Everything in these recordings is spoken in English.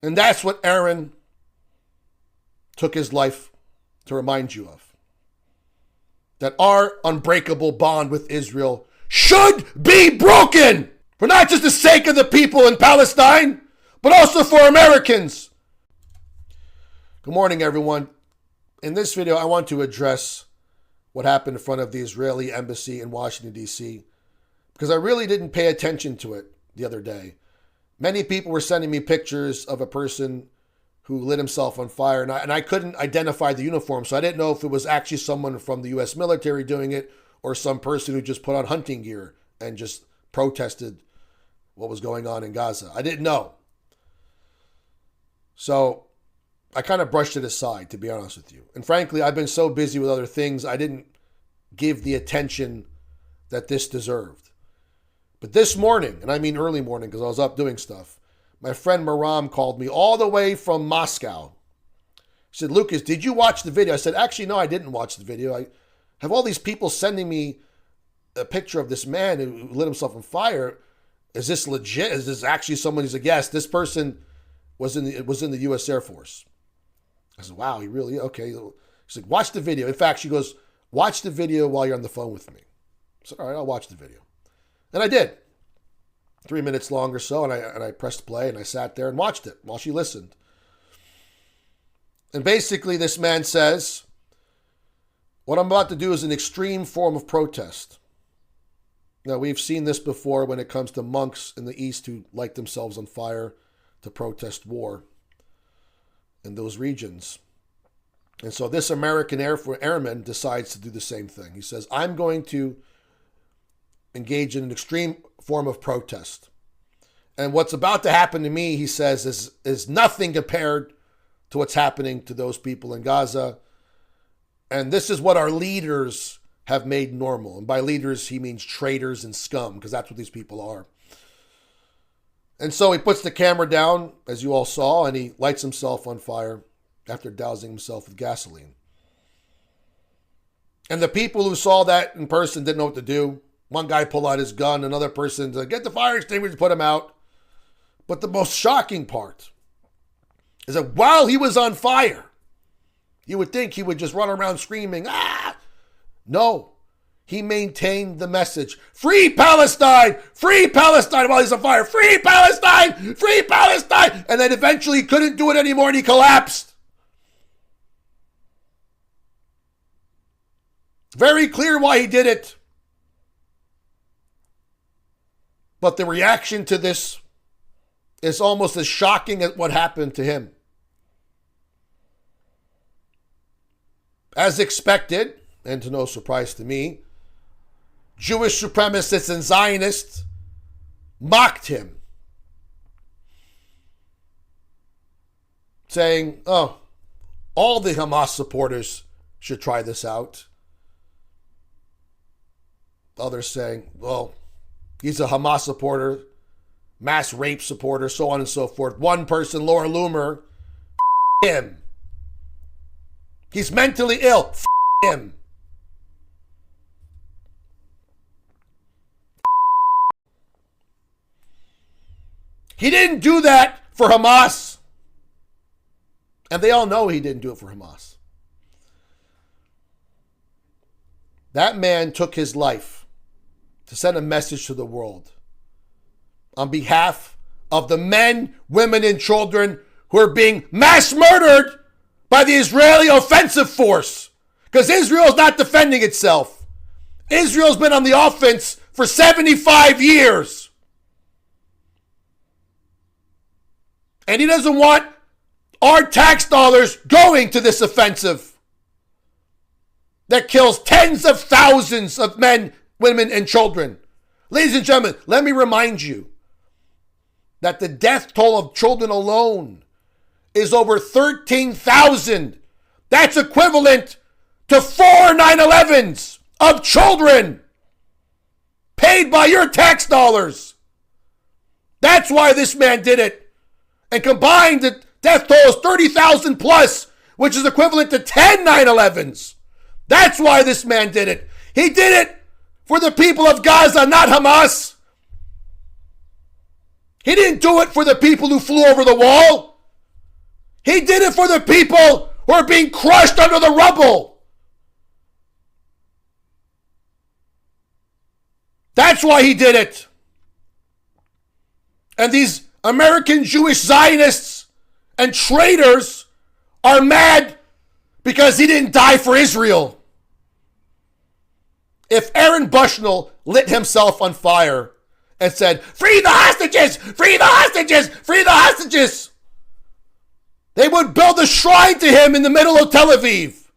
And that's what Aaron took his life to remind you of. That our unbreakable bond with Israel should be broken for not just the sake of the people in Palestine, but also for Americans. Good morning, everyone. In this video, I want to address what happened in front of the Israeli embassy in Washington, D.C., because I really didn't pay attention to it the other day. Many people were sending me pictures of a person who lit himself on fire, and I couldn't identify the uniform, so I didn't know if it was actually someone from the U.S. military doing it or some person who just put on hunting gear and just protested what was going on in Gaza. I didn't know. So I kind of brushed it aside, to be honest with you. And frankly, I've been so busy with other things, I didn't give the attention that this deserved. But this morning, and I mean early morning because I was up doing stuff, my friend Marah called me all the way from Moscow. She said, Lucas, did you watch the video? I said, actually, no, I didn't watch the video. I have all these people sending me a picture of this man who lit himself on fire. Is this legit? Is this actually someone who's like, yes, this person was in the U.S. Air Force. I said, wow, he really, okay. She's like, watch the video. In fact, she goes, watch the video while you're on the phone with me. I said, all right, I'll watch the video. And I did. 3 minutes long or so, and I pressed play, and I sat there and watched it while she listened. And basically, this man says, what I'm about to do is an extreme form of protest. Now, we've seen this before when it comes to monks in the East who light themselves on fire to protest war in those regions. And so this American airman decides to do the same thing. He says, I'm going to engage in an extreme form of protest. And what's about to happen to me, he says, is nothing compared to what's happening to those people in Gaza. And this is what our leaders have made normal. And by leaders, he means traitors and scum, because that's what these people are. And so he puts the camera down, as you all saw, and he lights himself on fire after dousing himself with gasoline. And the people who saw that in person didn't know what to do. One guy pulled out his gun, another person said, get the fire extinguisher, put him out. But the most shocking part is that while he was on fire, you would think he would just run around screaming, ah! No, he maintained the message, free Palestine, while he's on fire, free Palestine, free Palestine. And then eventually he couldn't do it anymore and he collapsed. Very clear why he did it. But the reaction to this is almost as shocking as what happened to him. As expected, and to no surprise to me, Jewish supremacists and Zionists mocked him, saying, oh, all the Hamas supporters should try this out. Others saying, well, he's a Hamas supporter, mass rape supporter, so on and so forth. One person, Laura Loomer, him. He's mentally ill, him. He didn't do that for Hamas. And they all know he didn't do it for Hamas. That man took his life to send a message to the world on behalf of the men, women, and children who are being mass murdered by the Israeli offensive force. Because Israel's not defending itself. Israel's been on the offense for 75 years. And he doesn't want our tax dollars going to this offensive that kills tens of thousands of men, women, and children. Ladies and gentlemen, let me remind you that the death toll of children alone is over 13,000. That's equivalent to 4 9/11s of children paid by your tax dollars. That's why this man did it. And combined, the death toll is 30,000 plus, which is equivalent to 10 9/11s. That's why this man did it. He did it for the people of Gaza, not Hamas. He didn't do it for the people who flew over the wall. He did it for the people who are being crushed under the rubble. That's why he did it. And these American Jewish Zionists and traitors are mad because he didn't die for Israel. If Aaron Bushnell lit himself on fire and said, "Free the hostages! Free the hostages! Free the hostages!" they would build a shrine to him in the middle of Tel Aviv.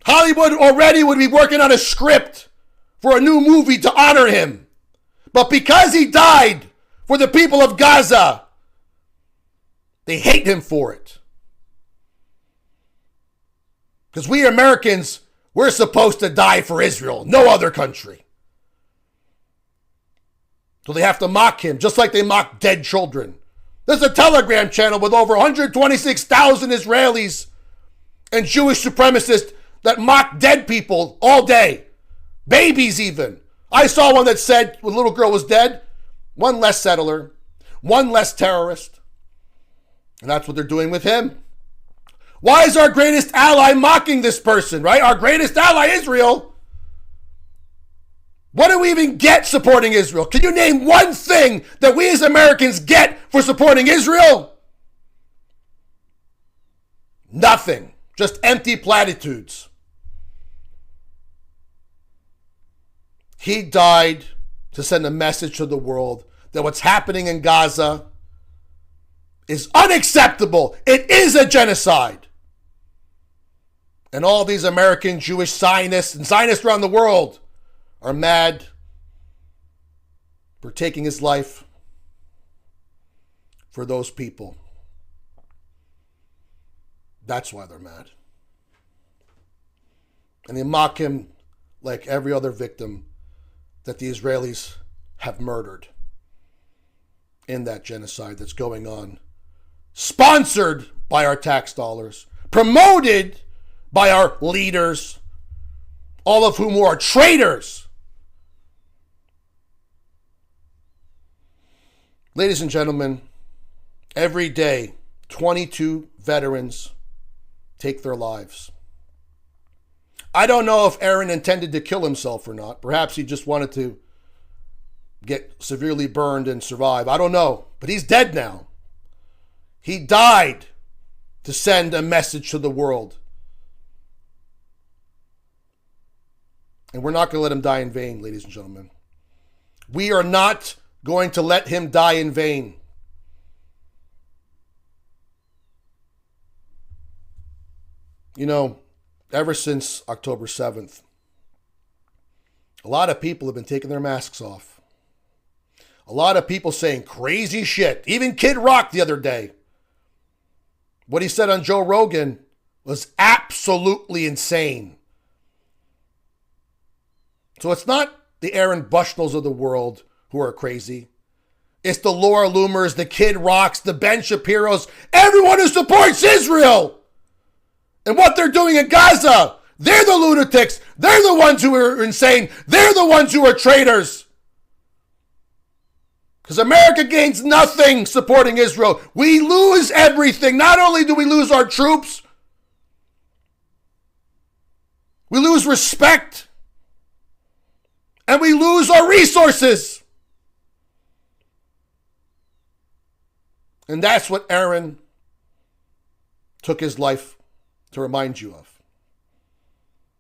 Hollywood already would be working on a script for a new movie to honor him. But because he died for the people of Gaza, they hate him for it. Because we Americans, we're supposed to die for Israel, no other country. So they have to mock him, just like they mock dead children. There's a Telegram channel with over 126,000 Israelis and Jewish supremacists that mock dead people all day. Babies even. I saw one that said when a little girl was dead, one less settler, one less terrorist. And that's what they're doing with him. Why is our greatest ally mocking this person, right? Our greatest ally, Israel. What do we even get supporting Israel? Can you name one thing that we as Americans get for supporting Israel? Nothing. Just empty platitudes. He died to send a message to the world that what's happening in Gaza is unacceptable. It is a genocide. And all these American Jewish Zionists and Zionists around the world are mad for taking his life for those people. That's why they're mad. And they mock him like every other victim that the Israelis have murdered in that genocide that's going on. Sponsored by our tax dollars. Promoted by our leaders. All of whom are traitors. Ladies and gentlemen, every day 22 veterans take their lives. I don't know if Aaron intended to kill himself or not. Perhaps he just wanted to get severely burned and survive. I don't know. But he's dead now. He died to send a message to the world. And we're not going to let him die in vain, ladies and gentlemen. We are not going to let him die in vain. You know, ever since October 7th, a lot of people have been taking their masks off. A lot of people saying crazy shit. Even Kid Rock the other day. What he said on Joe Rogan was absolutely insane. So it's not the Aaron Bushnells of the world who are crazy. It's the Laura Loomers, the Kid Rocks, the Ben Shapiros, everyone who supports Israel. And what they're doing in Gaza. They're the lunatics. They're the ones who are insane. They're the ones who are traitors. Because America gains nothing supporting Israel. We lose everything. Not only do we lose our troops, we lose respect. And we lose our resources. And that's what Aaron took his life to remind you of.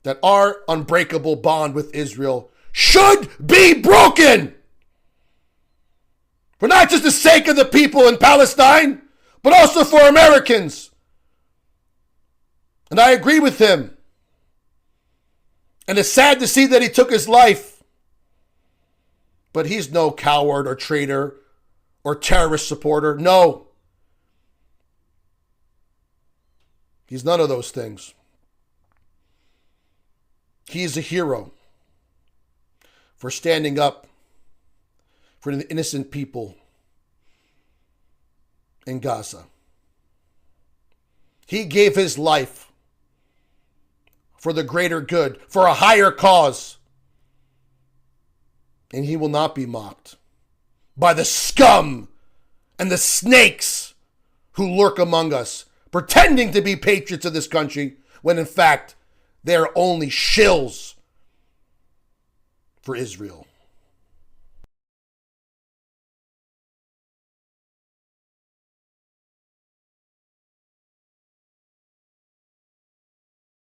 That our unbreakable bond with Israel should be broken. For not just the sake of the people in Palestine, but also for Americans. And I agree with him. And it's sad to see that he took his life. But he's no coward or traitor or terrorist supporter. No. He's none of those things. He is a hero for standing up for the innocent people in Gaza. He gave his life for the greater good, for a higher cause. And he will not be mocked by the scum and the snakes who lurk among us, pretending to be patriots of this country, when in fact, they're only shills for Israel.